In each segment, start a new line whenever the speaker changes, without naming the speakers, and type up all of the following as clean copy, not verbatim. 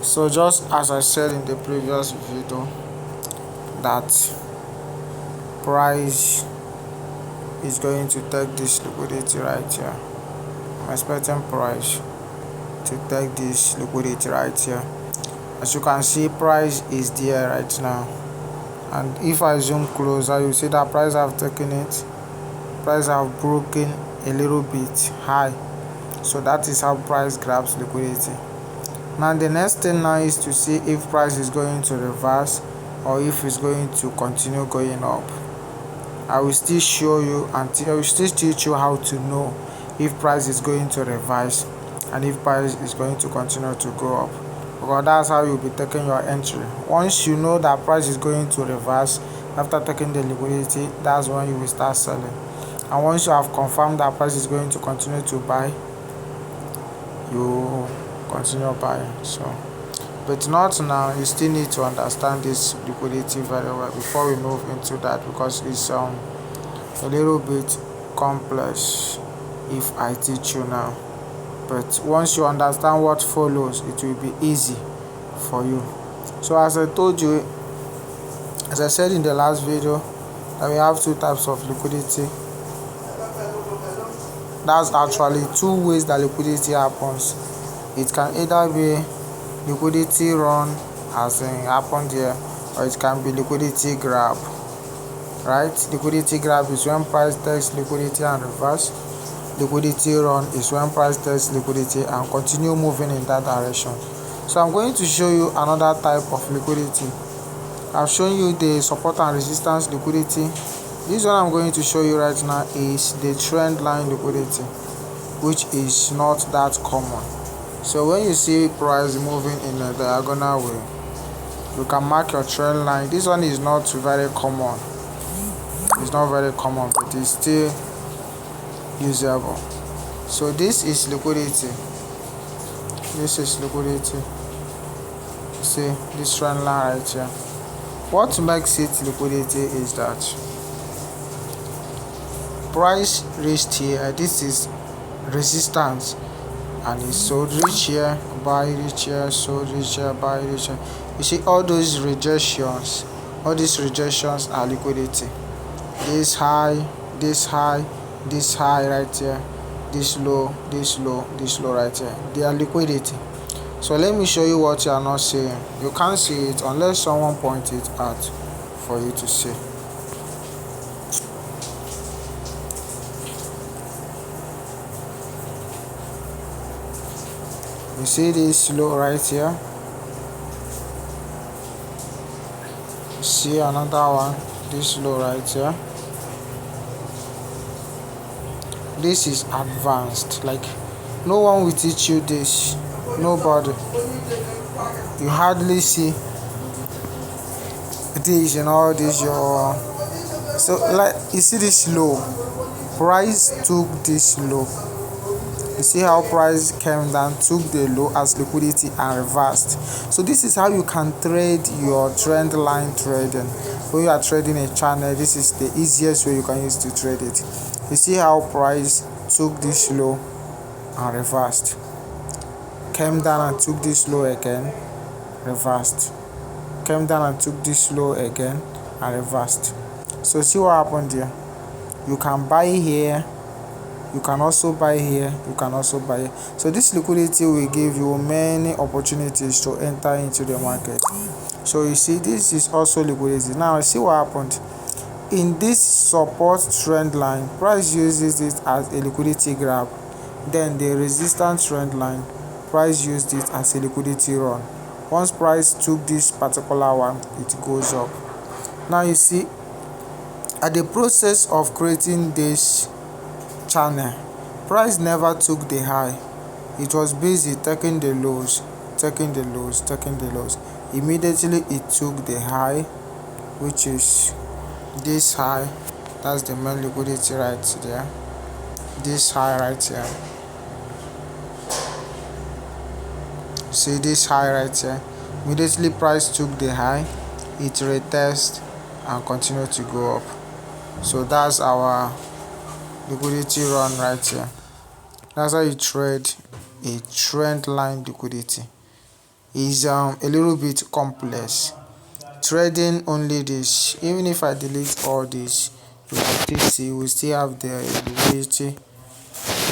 So just as I said in the previous video that price is going to take this liquidity right here. I'm expecting price to take this liquidity right here. As you can see, price is there right now, and if I zoom closer, you see that price have taken it. Price have broken a little bit high, so that is how price grabs liquidity. Now the next thing now is to see if price is going to reverse or if it's going to continue going up. I will still show you and I will still teach you how to know if price is going to reverse and if price is going to continue to go up, because that's how you'll be taking your entry. Once you know that price is going to reverse after taking the liquidity, that's when you will start selling. And once you have confirmed that price is going to continue to buy, you continue buying. So but not now, you still need to understand this liquidity very well before we move into that, because it's a little bit complex if I teach you now. But once you understand what follows, it will be easy for you. So as I told you, as I said in the last video, that we have two types of liquidity. That's actually two ways that liquidity happens. It can either be liquidity run, as in happened here, or it can be liquidity grab. Right? Liquidity grab is when price takes liquidity and reverse. Liquidity run is when price takes liquidity and continue moving in that direction. So I'm going to show you another type of liquidity. I've shown you the support and resistance liquidity. This one I'm going to show you right now is the trend line liquidity, which is not that common. So when you see price moving in a diagonal way, you can mark your trend line. This one is not very common. It's not very common, but it's still usable. So this is liquidity. This is liquidity. See this trend line right here. What makes it liquidity is that price reached here. This is resistance, and it's sold, reach here, buy, reach here, sold, reach here, buy, reach here. You see all those rejections, all these rejections are liquidity. This high, this high, this high right here, this low, this low, this low right here, they are liquidity. So let me show you what you are not seeing. You can't see it unless someone points it out for you to see. You see this low right here? You see another one, this low right here? This is advanced. Like, no one will teach you this. Nobody. You hardly see this and all this. So like, you see this low. Price took this low. You see how price came down, took the low as liquidity and reversed. So this is how you can trade your trend line trading. When you are trading a channel, this is the easiest way you can use to trade it. You see how price took this low and reversed, came down and took this low again, reversed, came down and took this low again and reversed. So see what happened here. You can buy here, you can also buy here, you can also buy here. So this liquidity will give you many opportunities to enter into the market. So you see, this is also liquidity. Now see what happened. In this support trend line, price uses it as a liquidity grab. Then the resistance trend line, price used it as a liquidity run. Once price took this particular one, it goes up. Now you see, at the process of creating this channel, price never took the high. It was busy taking the lows, taking the lows, taking the lows. Immediately it took the high, which is this high. That's the main liquidity right there. This high right here. See this high right here. Immediately price took the high, it retest and continue to go up. So that's our liquidity run right here. That's how you trade a trend line liquidity. is a little bit complex. Trading only this, even if I delete all this, you can still see we still have the liquidity,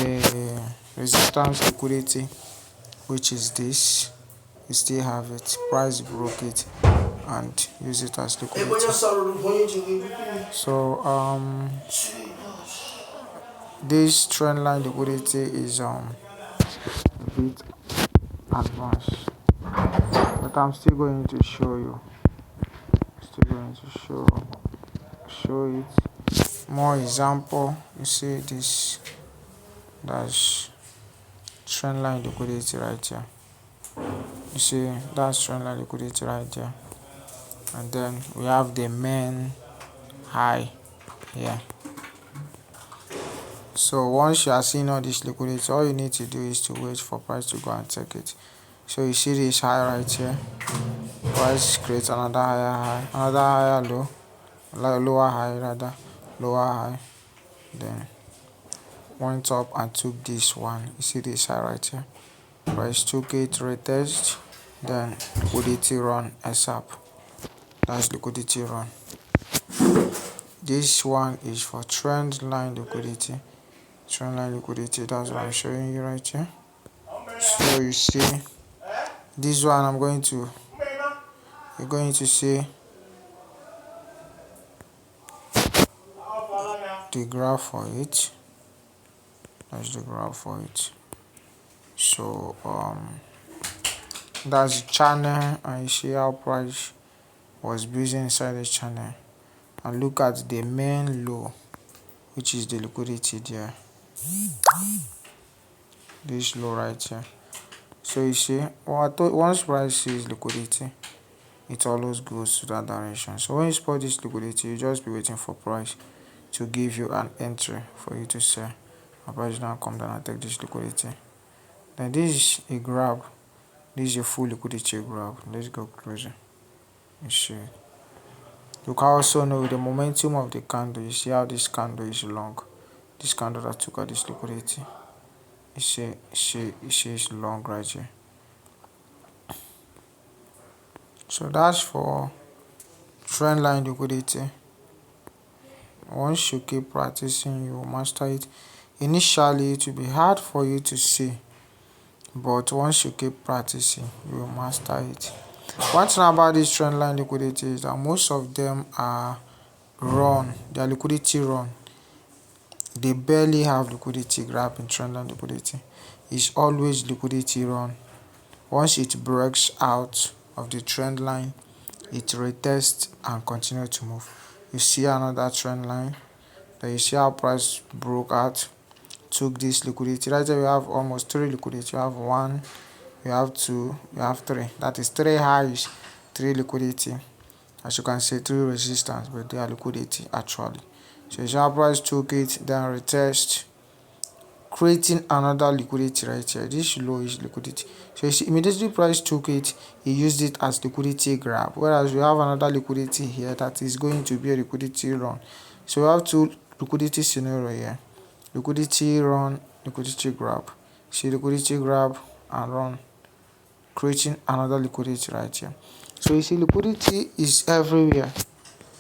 the resistance liquidity, which is this. We still have it. Price broke it and use it as liquidity. So this trend line liquidity is a bit advanced, but I'm still going to show you. Still going to show it more example. You see this, that's trend line liquidity right here. You see that's trend line liquidity right there, and then we have the main high here. So once you are seeing all this liquidity, all you need to do is to wait for price to go and take it. So you see this high right here, price creates another higher high, another higher low, lower high rather, lower high, then went up and took this one. You see this high right here, price took it, retest, then liquidity run ASAP. That's liquidity run. This one is for trend line liquidity. Trend line liquidity, that's what I'm showing you right here. So you see this one, you're going to see the graph for it. That's the graph for it. So that's the channel, and you see how price was busy inside the channel, and look at the main low, which is the liquidity there, this low right here. So you see, once price sees liquidity, it always goes to that direction. So when you spot this liquidity, you just be waiting for price to give you an entry for you to sell. And price now come down and take this liquidity. Then this is a grab. This is a full liquidity grab. Let's go closer. You see. You can also know the momentum of the candle. You see how this candle is long. This candle that took out this liquidity. You see it's long right here. So that's for trend line liquidity. Once you keep practicing, you will master it. Initially, it will be hard for you to see, but once you keep practicing, you will master it. One thing about this trend line liquidity is that most of them are run, they are liquidity run. They barely have liquidity grab in trend line liquidity. It's always liquidity run. Once it breaks out of the trend line, it retests and continue to move. You see another trend line. Then you see how price broke out, took this liquidity. Right there we have almost three liquidity. You have one, you have two, you have three. That is three highs, three liquidity. As you can see, three resistance, but they are liquidity actually. So you see how price took it, then retest, creating another liquidity right here. This low is liquidity. So you see immediately price took it, he used it as liquidity grab, whereas we have another liquidity here that is going to be a liquidity run. So we have two liquidity scenario here: liquidity run, liquidity grab. See liquidity grab and run, creating another liquidity right here. So you see liquidity is everywhere.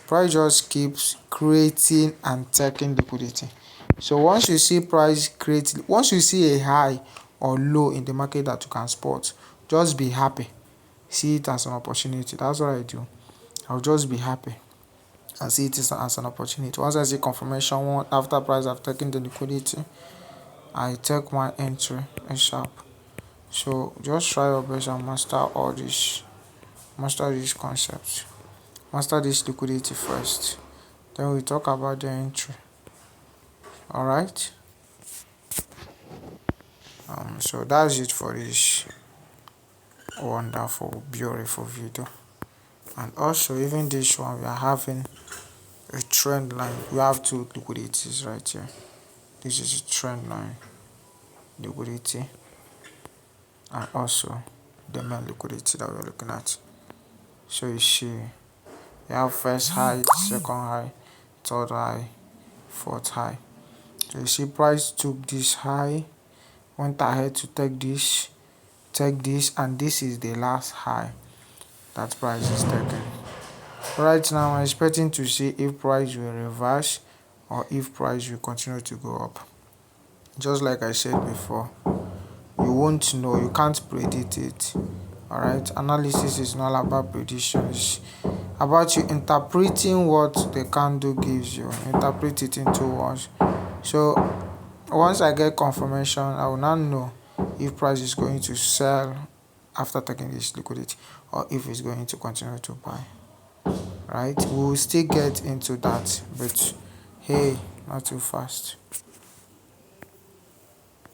Price just keeps creating and taking liquidity. So once you see price create, once you see a high or low in the market that you can spot, just be happy. See it as an opportunity. That's what I do. I'll just be happy and see it as an opportunity. Once I see confirmation after price have taken the liquidity, I take my entry sharp. So just try your best and master all this, master these concepts, master this liquidity first. Then we talk about the entry. Alright. So that's it for this wonderful, beautiful video. And also even this one, we are having a trend line. We have two liquidities right here. This is a trend line liquidity, and also the main liquidity that we're looking at. So you see, you have first high, second high, third high, fourth high. So you see price took this high, went ahead to take this, take this, and this is the last high that price is taking. Right now I'm expecting to see if price will reverse or if price will continue to go up. Just like I said before, you won't know, you can't predict it. Alright, analysis is not about prediction, it's about you interpreting what the candle gives you, interpret it into words. So once I get confirmation, I will now know if price is going to sell after taking this liquidity or if it's going to continue to buy. Right, we will still get into that, but hey, not too fast.